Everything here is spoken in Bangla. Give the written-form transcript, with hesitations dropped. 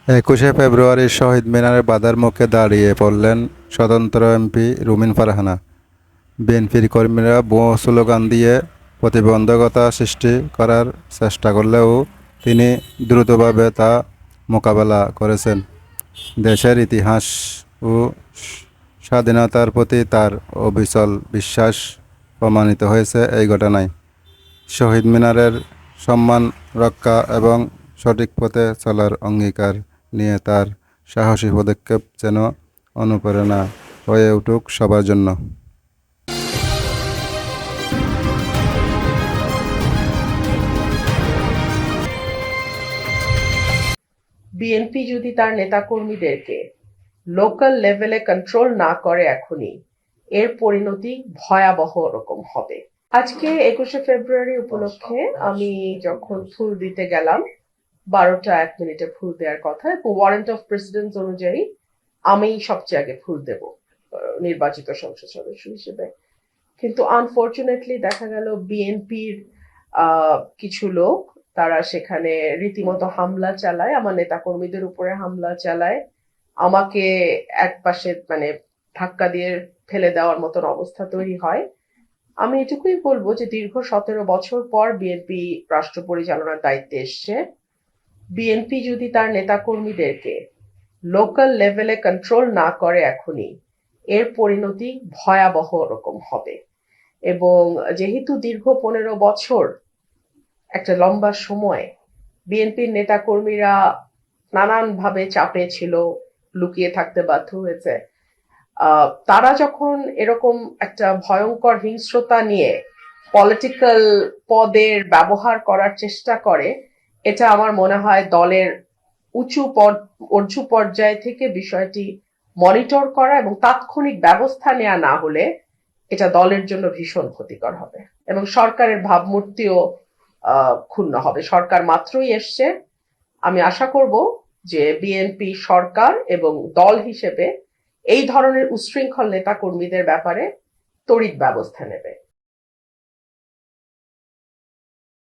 ২১শে ফেব্রুয়ারি শহীদ মিনারে বাধার মুখে দাঁড়িয়ে পড়লেন স্বতন্ত্র এমপি রুমিন ফারহানা। বিএনপির কর্মীরা ভুয়ো স্লোগান দিয়ে প্রতিবন্ধকতা সৃষ্টি করার চেষ্টা করলেও তিনি দ্রুতভাবে তা মোকাবেলা করেছেন। দেশের ইতিহাস ও স্বাধীনতার প্রতি তার অবিচল বিশ্বাস প্রমাণিত হয়েছে এই ঘটনায়। শহীদ মিনারের সম্মান রক্ষা এবং সঠিক পথে চলার অঙ্গীকার নিয়ে তার সাহসী পদক্ষেপ যেন অনুপ্রেরণা হয়ে উঠুক সবার জন্য। বিএনপি যদি তার নেতাকর্মীদেরকে লোকাল লেভেলে কন্ট্রোল না করে এখনই, এর পরিণতি ভয়াবহ রকম হবে। আজকে ২১শে ফেব্রুয়ারি উপলক্ষে আমি যখন ফুল দিতে গেলাম, ১২টা ১ মিনিটে ফুল দেওয়ার কথা, এবং ওয়ারেন্ট অফ প্রেসিডেন্ট অনুযায়ী আমি সবচেয়ে আগে ফুল দেব নির্বাচিত সংসদ সদস্য হিসেবে। কিন্তু আনফরচুনেটলি দেখা গেল বিএনপির কিছু লোক, তারা সেখানে রীতিমতো হামলা চালায়, আমার নেতাকর্মীদের উপরে হামলা চালায়, আমাকে এক পাশে মানে ধাক্কা দিয়ে ফেলে দেওয়ার মতন অবস্থা তৈরি হয়। আমি এটুকুই বলবো যে দীর্ঘ ১৭ বছর পর বিএনপি রাষ্ট্র পরিচালনার দায়িত্বে এসছে। বিএনপি যদি তার নেতাকর্মীদেরকে লোকাল লেভেলে কন্ট্রোল না করে এখনই, এর পরিণতি ভয়াবহ রকম হবে। এবং যেহেতু দীর্ঘ ১৫ বছর একটা লম্বা সময় বিএনপির নেতাকর্মীরা নানানভাবে চাপে ছিল, লুকিয়ে থাকতে বাধ্য হয়েছে, তারা যখন এরকম একটা ভয়ঙ্কর হিংস্রতা নিয়ে পলিটিক্যাল পদের ব্যবহার করার চেষ্টা করে, এটা আমার মনে হয় দলের উঁচু পর্যায় থেকে বিষয়টি মনিটর করা এবং তাৎক্ষণিক ব্যবস্থা নেওয়া না হলে এটা দলের জন্য ভীষণ ক্ষতিকর হবে এবং সরকারের ভাবমূর্তিও ক্ষুণ্ণ হবে। সরকার মাত্রই এসছে, আমি আশা করব যে বিএনপি সরকার এবং দল হিসেবে এই ধরনের উচ্ছৃঙ্খল নেতাকর্মীদের ব্যাপারে তড়িৎ ব্যবস্থা নেবে।